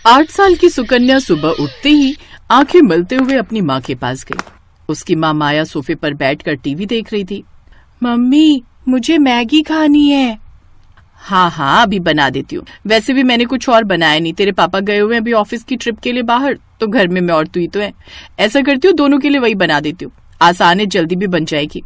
8 साल की सुकन्या सुबह उठते ही आंखें मलते हुए अपनी माँ के पास गई। उसकी माँ माया सोफे पर बैठकर टीवी देख रही थी। मम्मी, मुझे मैगी खानी है। हाँ, अभी बना देती हूँ। वैसे भी मैंने कुछ और बनाया नहीं, तेरे पापा गए हुए हैं अभी ऑफिस की ट्रिप के लिए बाहर, तो घर में मैं और तू ही तो है। ऐसा करती हूँ, दोनों के लिए वही बना देती हूँ, आसान है, जल्दी भी बन जाएगी।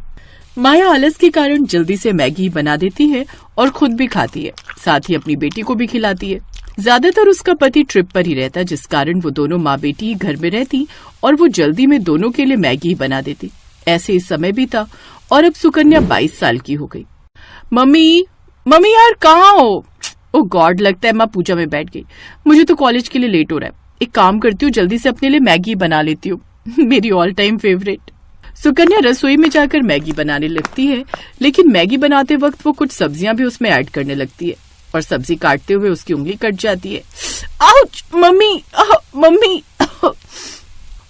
माया आलस के कारण जल्दी से मैगी बना देती है और खुद भी खाती है, साथ ही अपनी बेटी को भी खिलाती है। ज्यादातर उसका पति ट्रिप पर ही रहता, जिस कारण वो दोनों माँ बेटी ही घर में रहती और वो जल्दी में दोनों के लिए मैगी बना देती। ऐसे ही समय बीता और अब सुकन्या 22 साल की हो गई। मम्मी यार कहाँ हो? ओ गॉड, लगता है माँ पूजा में बैठ गई। मुझे तो कॉलेज के लिए लेट हो रहा है। एक काम करती हूँ, जल्दी से अपने लिए मैगी बना लेती हूँ। मेरी ऑल टाइम फेवरेट। सुकन्या रसोई में जाकर मैगी बनाने लगती है, लेकिन मैगी बनाते वक्त वो कुछ सब्जियां भी उसमें ऐड करने लगती है और सब्जी काटते हुए उसकी उंगली कट जाती है। Ouch mummy.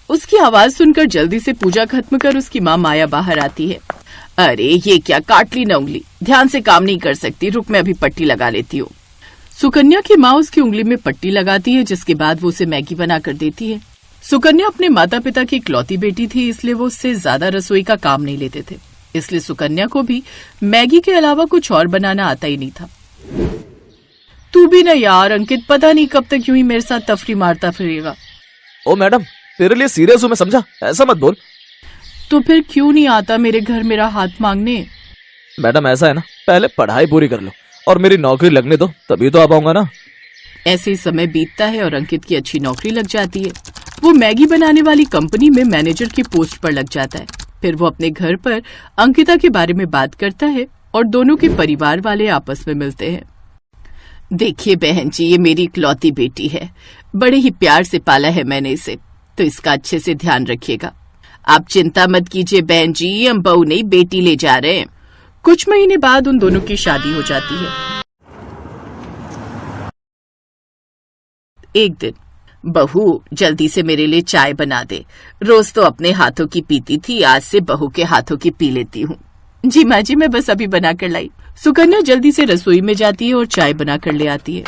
उसकी आवाज सुनकर जल्दी से पूजा खत्म कर उसकी माँ माया बाहर आती है। अरे ये क्या, काट ली ना उंगली, ध्यान से काम नहीं कर सकती, रुक मैं अभी पट्टी लगा लेती हूँ। सुकन्या की माँ उसकी उंगली में पट्टी लगाती है, जिसके बाद वो उसे मैगी बना कर देती है। सुकन्या अपने माता पिता की इकलौती बेटी थी, इसलिए वो उससे ज्यादा रसोई का काम नहीं लेते थे, इसलिए सुकन्या को भी मैगी के अलावा कुछ और बनाना आता ही नहीं था। तू भी ना यार अंकित, पता नहीं कब तक यूं ही मेरे साथ तफरी मारता फिरेगा। ओ मैडम, तेरे लिए सीरियस हूँ मैं, समझा? ऐसा मत बोल। तो फिर क्यों नहीं आता मेरे घर मेरा हाथ मांगने? मैडम ऐसा है ना, पहले पढ़ाई पूरी कर लो और मेरी नौकरी लगने दो, तभी तो आ पाऊंगा ना। ऐसे ही समय बीतता है और अंकित की अच्छी नौकरी लग जाती है। वो मैगी बनाने वाली कंपनी में मैनेजर की पोस्ट पर लग जाता है। फिर वो अपने घर पर अंकिता के बारे में बात करता है और दोनों के परिवार वाले आपस में मिलते हैं। देखिए बहन जी, ये मेरी इकलौती बेटी है, बड़े ही प्यार से पाला है मैंने इसे, तो इसका अच्छे से ध्यान रखिएगा। आप चिंता मत कीजिए बहन जी, हम बहू नहीं बेटी ले जा रहे हैं। कुछ महीने बाद उन दोनों की शादी हो जाती है। एक दिन, बहू जल्दी से मेरे लिए चाय बना दे, रोज तो अपने हाथों की पीती थी, आज से बहू के हाथों की पी लेती हूँ। जी माँ जी, मैं बस अभी बना कर लाई। सुकन्या जल्दी से रसोई में जाती है और चाय बना कर ले आती है।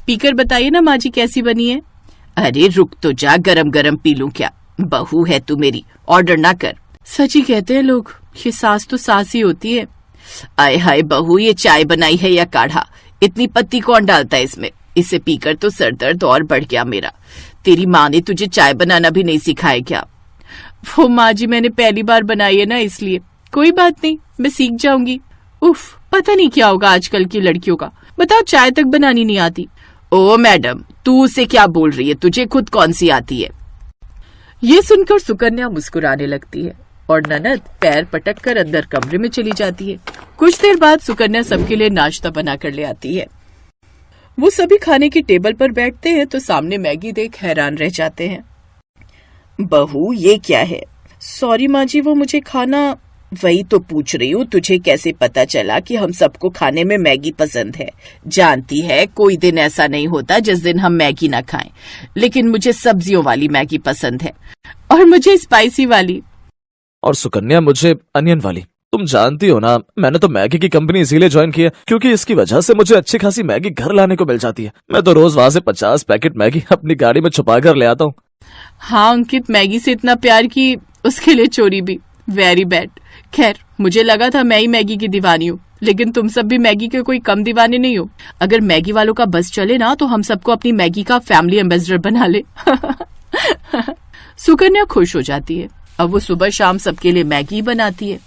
पीकर बताइए ना माँ जी कैसी बनी है। अरे रुक तो जा, गरम गरम पी लूं क्या, बहू है तू मेरी, ऑर्डर ना कर। सच ही कहते हैं लोग, ये सास तो सास ही होती है। आय हाय बहू, ये चाय बनाई है या काढ़ा, इतनी पत्ती कौन डालता है इसमें, इसे पीकर तो सर दर्द और बढ़ गया मेरा। तेरी माँ ने तुझे चाय बनाना भी नहीं सिखाया क्या? वो माँ जी मैंने पहली बार बनाई है ना, इसलिए। कोई बात नहीं, मैं सीख जाऊंगी। उफ, पता नहीं क्या होगा आजकल की लड़कियों का, बताओ चाय तक बनानी नहीं आती। ओ मैडम, तू उसे क्या बोल रही है, तुझे खुद कौन सी आती है? ये सुनकर सुकन्या मुस्कुराने लगती है और ननद पैर पटक कर अंदर कमरे में चली जाती है। कुछ देर बाद सुकन्या सबके लिए नाश्ता बना कर ले आती है। वो सभी खाने की टेबल पर बैठते हैं तो सामने मैगी देख हैरान रह जाते हैं। बहू ये क्या है? सॉरी माँ जी, वो मुझे खाना। वही तो पूछ रही हूँ, तुझे कैसे पता चला कि हम सबको खाने में मैगी पसंद है? जानती है कोई दिन ऐसा नहीं होता जिस दिन हम मैगी ना खाएं, लेकिन मुझे सब्जियों वाली मैगी पसंद है और मुझे स्पाइसी वाली। और सुकन्या मुझे अनियन वाली। तुम जानती हो ना, मैंने तो मैगी की कंपनी इसीलिए ज्वाइन की है क्योंकि इसकी वजह से मुझे अच्छी खासी मैगी घर लाने को मिल जाती है। मैं तो रोज वहाँ से 50 पैकेट मैगी अपनी गाड़ी में छुपा कर ले आता हूँ। हाँ अंकित, मैगी से इतना प्यार की उसके लिए चोरी भी, वेरी बैड। खैर, मुझे लगा था मैं ही मैगी की दीवानी हूँ, लेकिन तुम सब भी मैगी के कोई कम दीवाने नहीं हो। अगर मैगी वालों का बस चले ना तो हम सबको अपनी मैगी का फैमिली एम्बेसडर बना ले। सुकन्या खुश हो जाती है। अब वो सुबह शाम सबके लिए मैगी बनाती है।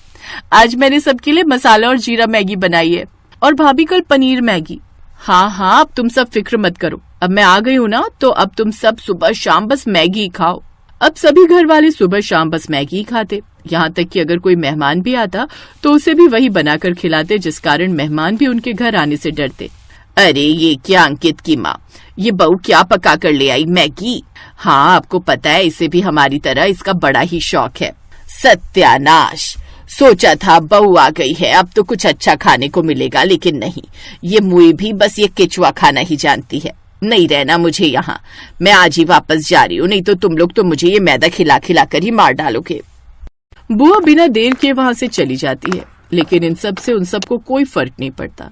आज मैंने सबके लिए मसाला और जीरा मैगी बनाई है और भाभी कल पनीर मैगी। हाँ, अब तुम सब फिक्र मत करो, अब मैं आ गई हूँ ना, तो अब तुम सब सुबह शाम बस मैगी खाओ। अब सभी घर वाले सुबह शाम बस मैगी ही खाते, यहाँ तक कि अगर कोई मेहमान भी आता तो उसे भी वही बनाकर खिलाते, जिस कारण मेहमान भी उनके घर आने से डरते। अरे ये क्या अंकित की माँ, ये बहू क्या पका कर ले आई, मैगी? हाँ आपको पता है, इसे भी हमारी तरह इसका बड़ा ही शौक है। सत्यानाश, सोचा था बहू आ गई है अब तो कुछ अच्छा खाने को मिलेगा, लेकिन नहीं, ये मुई भी बस ये केचुआ खाना ही जानती है। नहीं रहना मुझे यहाँ, मैं आज ही वापस जा रही हूँ, नहीं तो तुम लोग तो मुझे ये मैदा खिला खिला कर ही मार डालोगे। बुआ बिना देर के वहां से चली जाती है, लेकिन इन सब से उन सबको कोई फर्क नहीं पड़ता।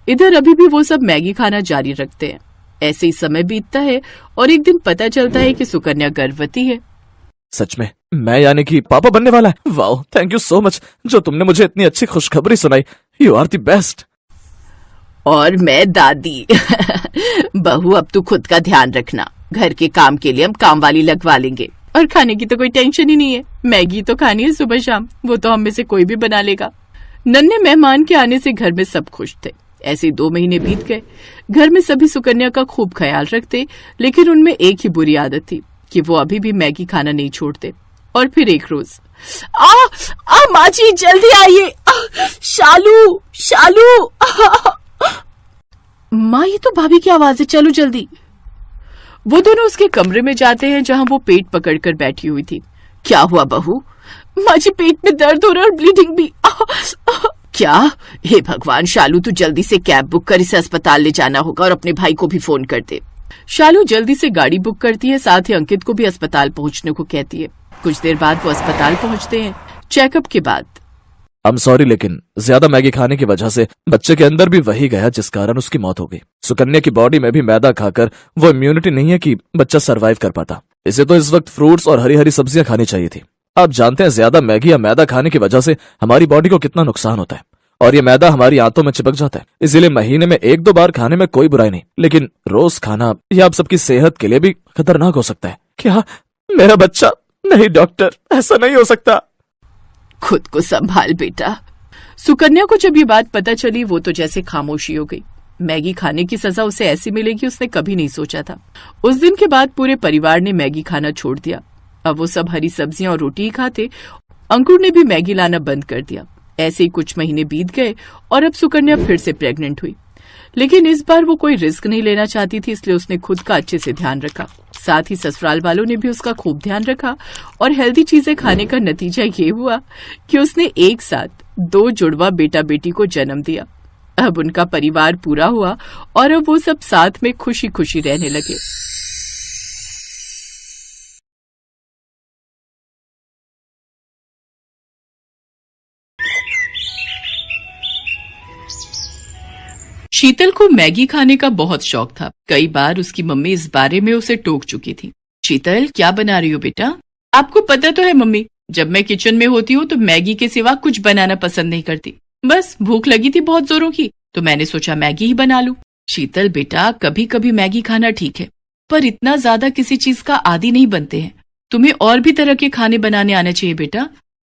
इधर अभी भी वो सब मैगी खाना जारी रखते हैं। ऐसे ही समय बीतता है और एक दिन पता चलता है कि सुकन्या गर्भवती है। सच में मैं यानी कि पापा बनने वाला है। Wow, thank you so much जो तुमने मुझे इतनी अच्छी खुशखबरी सुनाई। You are the best. और मैं दादी। बहू, अब तू खुद का ध्यान रखना। घर के काम के लिए हम काम वाली लगवा लेंगे और खाने की तो कोई टेंशन ही नहीं है। मैगी तो खानी है सुबह शाम, वो तो हम में से कोई भी बना लेगा। नन्हे मेहमान के आने से घर में सब खुश थे। ऐसे 2 महीने बीत गए। घर में सभी सुकन्या का खूब ख्याल रखते, लेकिन उनमें एक ही बुरी आदत थी कि वो अभी भी मैगी खाना नहीं छोड़ते। और फिर एक रोज, माँ जी जल्दी आइए, शालू शालू। माँ, ये तो भाभी की आवाज है, चलो जल्दी। वो दोनों उसके कमरे में जाते हैं जहां वो पेट पकड़कर बैठी हुई थी। क्या हुआ बहू? माँ जी, पेट में दर्द हो रहा है और ब्लीडिंग भी। क्या? हे भगवान, शालू तू जल्दी से कैब बुक कर, इसे अस्पताल ले जाना होगा और अपने भाई को भी फोन कर दे। शालू जल्दी से गाड़ी बुक करती है, साथ ही अंकित को भी अस्पताल पहुंचने को कहती है। कुछ देर बाद वो अस्पताल पहुंचते हैं। चेकअप के बाद, I'm sorry, लेकिन ज्यादा मैगी खाने की वजह से बच्चे के अंदर भी वही गया जिस कारण उसकी मौत हो गई। सुकन्या की बॉडी में भी मैदा खाकर वो इम्यूनिटी नहीं है कि बच्चा सरवाइव कर पाता। इसे तो इस वक्त फ्रूट्स और हरी हरी सब्जियां खानी चाहिए थी। आप जानते हैं ज्यादा मैगी या मैदा खाने की वजह से हमारी बॉडी को कितना नुकसान होता है, और ये मैदा हमारी आंतों में चिपक जाता है। इसीलिए महीने में 1-2 बार खाने में कोई बुराई नहीं, लेकिन रोज खाना यह आप सबकी सेहत के लिए भी खतरनाक हो सकता है। क्या मेरा बच्चा? नहीं डॉक्टर, ऐसा नहीं हो सकता। खुद को संभाल बेटा। सुकन्या को जब ये बात पता चली, वो तो जैसे खामोशी हो गई। मैगी खाने की सजा उसे ऐसी मिलेगी उसने कभी नहीं सोचा था। उस दिन के बाद पूरे परिवार ने मैगी खाना छोड़ दिया। अब वो सब हरी सब्जियां और रोटी ही खाते। अंकुर ने भी मैगी लाना बंद कर दिया। ऐसे ही कुछ महीने बीत गए और अब सुकन्या फिर से प्रेग्नेंट हुई, लेकिन इस बार वो कोई रिस्क नहीं लेना चाहती थी, इसलिए उसने खुद का अच्छे से ध्यान रखा। साथ ही ससुराल वालों ने भी उसका खूब ध्यान रखा और हेल्दी चीजें खाने का नतीजा ये हुआ कि उसने एक साथ 2 जुड़वा बेटा बेटी को जन्म दिया। अब उनका परिवार पूरा हुआ और अब वो सब साथ में खुशी खुशी रहने लगे। शीतल को मैगी खाने का बहुत शौक था। कई बार उसकी मम्मी इस बारे में उसे टोक चुकी थी। शीतल, क्या बना रही हो बेटा? आपको पता तो है मम्मी, जब मैं किचन में होती हूँ तो मैगी के सिवा कुछ बनाना पसंद नहीं करती। बस भूख लगी थी बहुत जोरों की, तो मैंने सोचा मैगी ही बना लूं। शीतल बेटा, कभी कभी मैगी खाना ठीक है, पर इतना ज्यादा किसी चीज का आदी नहीं बनते हैं। तुम्हें और भी तरह के खाने बनाने आने चाहिए बेटा।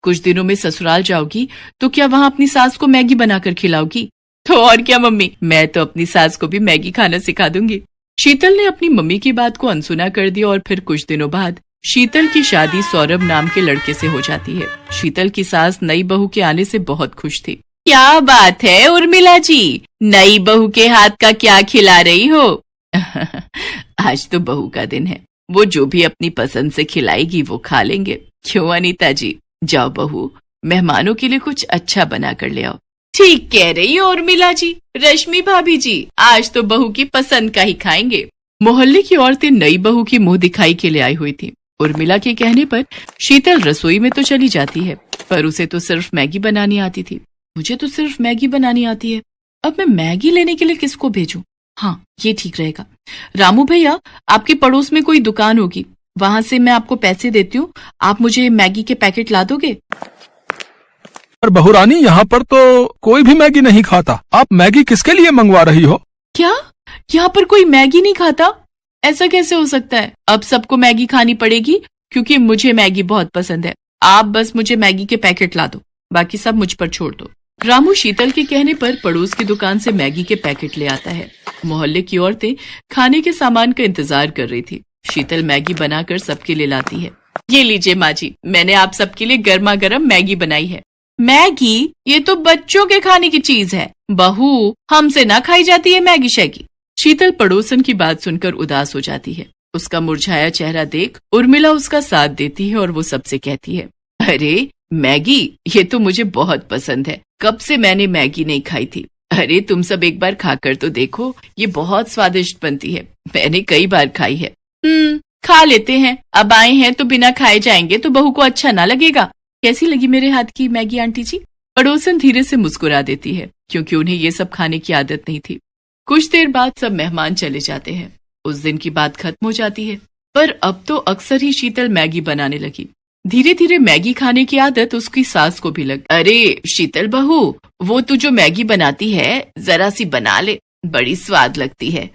कुछ दिनों में ससुराल जाओगी तो क्या वहाँ अपनी सास को मैगी बनाकर खिलाओगी? तो और क्या मम्मी, मैं तो अपनी सास को भी मैगी खाना सिखा दूंगी। शीतल ने अपनी मम्मी की बात को अनसुना कर दिया और फिर कुछ दिनों बाद शीतल की शादी सौरभ नाम के लड़के से हो जाती है। शीतल की सास नई बहू के आने से बहुत खुश थी। क्या बात है उर्मिला जी, नई बहू के हाथ का क्या खिला रही हो? आज तो बहू का दिन है, वो जो भी अपनी पसंद से खिलाएगी वो खा लेंगे। क्यों अनीता जी? जाओ बहू, मेहमानों के लिए कुछ अच्छा बना कर ले आओ। ठीक कह रही हो उर्मिला जी। रश्मि भाभी जी, आज तो बहू की पसंद का ही खाएंगे। मोहल्ले की औरतें नई बहू की मुंह दिखाई के लिए आई हुई थी। उर्मिला के कहने पर शीतल रसोई में तो चली जाती है, पर उसे तो सिर्फ मैगी बनानी आती थी। मुझे तो सिर्फ मैगी बनानी आती है, अब मैं मैगी लेने के लिए किसको भेजूं? हाँ, ये ठीक रहेगा। रामू भैया, आपके पड़ोस में कोई दुकान होगी, वहां से मैं आपको पैसे देती हूँ, आप मुझे मैगी के पैकेट ला दोगे? पर बहुरानी, यहाँ पर तो कोई भी मैगी नहीं खाता। आप मैगी किसके लिए मंगवा रही हो? क्या यहाँ पर कोई मैगी नहीं खाता? ऐसा कैसे हो सकता है? अब सबको मैगी खानी पड़ेगी क्योंकि मुझे मैगी बहुत पसंद है। आप बस मुझे मैगी के पैकेट ला दो, बाकी सब मुझ पर छोड़ दो। रामू शीतल के कहने पर पड़ोस की दुकान से मैगी के पैकेट ले आता है। मोहल्ले की औरतें खाने के सामान का इंतजार कर रही थी। शीतल मैगी बनाकर सबके लिए लाती है। ये लीजिए माँ जी, मैंने आप सबके लिए गर्मा गर्म मैगी बनाई है। मैगी? ये तो बच्चों के खाने की चीज है बहू, हमसे ना खाई जाती है मैगी शैगी। शीतल पड़ोसन की बात सुनकर उदास हो जाती है। उसका मुरझाया चेहरा देख उर्मिला उसका साथ देती है और वो सबसे कहती है, अरे मैगी, ये तो मुझे बहुत पसंद है, कब से मैंने मैगी नहीं खाई थी। अरे तुम सब एक बार खाकर तो देखो, ये बहुत स्वादिष्ट बनती है, मैंने कई बार खाई है। खा लेते हैं, अब आए हैं तो बिना खाए जाएंगे तो बहू को अच्छा ना लगेगा। कैसी लगी मेरे हाथ की मैगी आंटी जी? पड़ोसन धीरे से मुस्कुरा देती है, क्योंकि उन्हें ये सब खाने की आदत नहीं थी। कुछ देर बाद सब मेहमान चले जाते हैं। उस दिन की बात खत्म हो जाती है। पर अब तो अक्सर ही शीतल मैगी बनाने लगी। धीरे धीरे मैगी खाने की आदत उसकी सास को भी लगी। अरे शीतल बहू, वो तू जो मैगी बनाती है जरा सी बना ले, बड़ी स्वाद लगती है।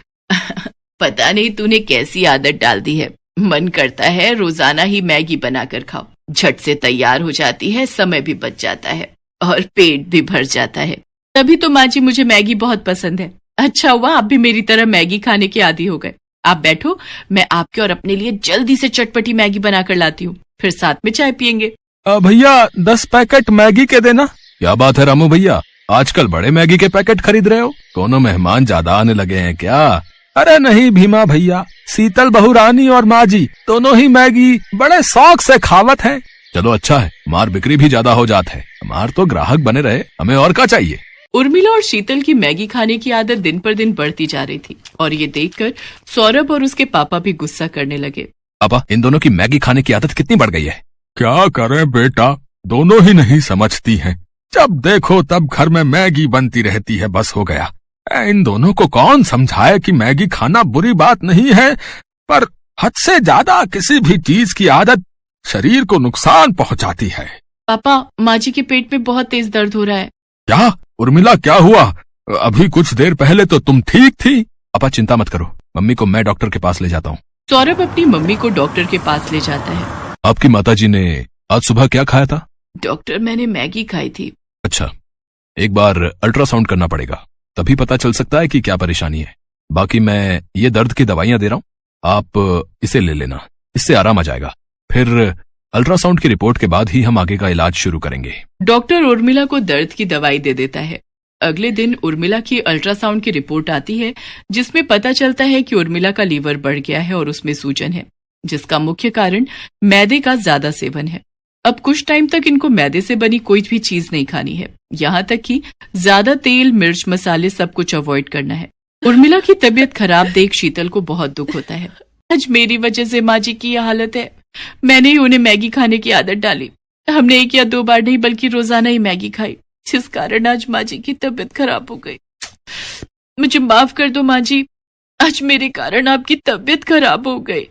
पता नहीं तूने कैसी आदत डाल दी है, मन करता है रोजाना ही मैगी बनाकर खाओ। झट से तैयार हो जाती है, समय भी बच जाता है और पेट भी भर जाता है। तभी तो माँ जी मुझे मैगी बहुत पसंद है। अच्छा हुआ आप भी मेरी तरह मैगी खाने के आदी हो गए। आप बैठो, मैं आपके और अपने लिए जल्दी से चटपटी मैगी बनाकर लाती हूँ, फिर साथ में चाय पियेंगे। भैया 10 पैकेट मैगी के देना। क्या बात है रामू भैया, आजकल बड़े मैगी के पैकेट खरीद रहे हो? दोनों मेहमान ज्यादा आने लगे हैं क्या? अरे नहीं भीमा भैया, शीतल बहू रानी और माँ जी दोनों ही मैगी बड़े शौक से खावत हैं। चलो अच्छा है, हमार बिक्री भी ज्यादा हो जात है, हमार तो ग्राहक बने रहे, हमें और क्या चाहिए। उर्मिला और शीतल की मैगी खाने की आदत दिन पर दिन बढ़ती जा रही थी और ये देखकर सौरभ और उसके पापा भी गुस्सा करने लगे। पापा, इन दोनों की मैगी खाने की आदत कितनी बढ़ गई है। क्या करें बेटा, दोनों ही नहीं समझती हैं। जब देखो तब घर में मैगी बनती रहती है, बस हो गया। इन दोनों को कौन समझाए कि मैगी खाना बुरी बात नहीं है, पर हद से ज्यादा किसी भी चीज की आदत शरीर को नुकसान पहुंचाती है। पापा, माँ जी के पेट में बहुत तेज दर्द हो रहा है। क्या उर्मिला, क्या हुआ? अभी कुछ देर पहले तो तुम ठीक थी। पापा चिंता मत करो, मम्मी को मैं डॉक्टर के पास ले जाता हूँ। सौरभ अपनी मम्मी को डॉक्टर के पास ले जाता है। आपकी माताजी ने आज सुबह क्या खाया था? डॉक्टर, मैंने मैगी खाई थी। अच्छा, एक बार अल्ट्रासाउंड करना पड़ेगा, तभी पता चल सकता है कि क्या परेशानी है। बाकी मैं ये दर्द की दवाइयां दे रहा हूँ, आप इसे ले लेना, इससे आराम आ जाएगा। फिर अल्ट्रासाउंड की रिपोर्ट के बाद ही हम आगे का इलाज शुरू करेंगे। डॉक्टर उर्मिला को दर्द की दवाई दे देता है। अगले दिन उर्मिला की अल्ट्रासाउंड की रिपोर्ट आती है, जिसमें पता चलता है कि उर्मिला का लीवर बढ़ गया है और उसमें सूजन है, जिसका मुख्य कारण मैदे का ज्यादा सेवन है। अब कुछ टाइम तक इनको मैदे से बनी कोई भी चीज नहीं खानी है, यहाँ तक कि ज्यादा तेल, मिर्च, मसाले सब कुछ अवॉइड करना है। उर्मिला की तबीयत खराब देख शीतल को बहुत दुख होता है। आज मेरी वजह से माँ जी की यह हालत है। मैंने ही उन्हें मैगी खाने की आदत डाली। हमने 1 या 2 बार नहीं बल्कि रोजाना ही मैगी खाई, जिस कारण आज माँ जी की तबीयत खराब हो गई। मुझे माफ कर दो माँ जी, आज मेरे कारण आपकी तबीयत खराब हो गई।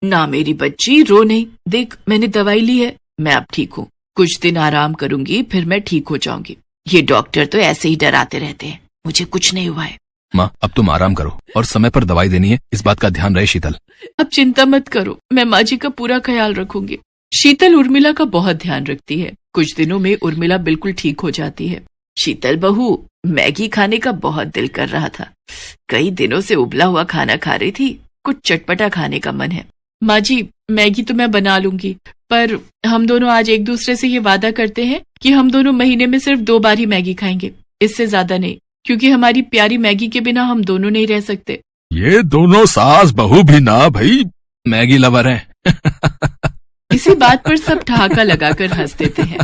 ना मेरी बच्ची, रो नहीं, देख मैंने दवाई ली है, मैं अब ठीक हूँ। कुछ दिन आराम करूंगी, फिर मैं ठीक हो जाऊंगी। ये डॉक्टर तो ऐसे ही डराते रहते हैं, मुझे कुछ नहीं हुआ है। माँ, अब तुम आराम करो और समय पर दवाई देनी है, इस बात का ध्यान रहे शीतल। अब चिंता मत करो, मैं माँ जी का पूरा ख्याल रखूंगी। शीतल उर्मिला का बहुत ध्यान रखती है। कुछ दिनों में उर्मिला बिल्कुल ठीक हो जाती है। शीतल बहू, मैगी खाने का बहुत दिल कर रहा था, कई दिनों से उबला हुआ खाना खा रही थी, कुछ चटपटा खाने का मन है। माँ जी, मैगी तो मैं बना लूंगी, पर हम दोनों आज एक दूसरे से ये वादा करते हैं कि हम दोनों महीने में सिर्फ 2 बार ही मैगी खाएंगे, इससे ज्यादा नहीं, क्योंकि हमारी प्यारी मैगी के बिना हम दोनों नहीं रह सकते। ये दोनों सास बहू भी ना भाई मैगी लवर हैं। इसी बात पर सब ठहाका लगाकर हंस देते हैं।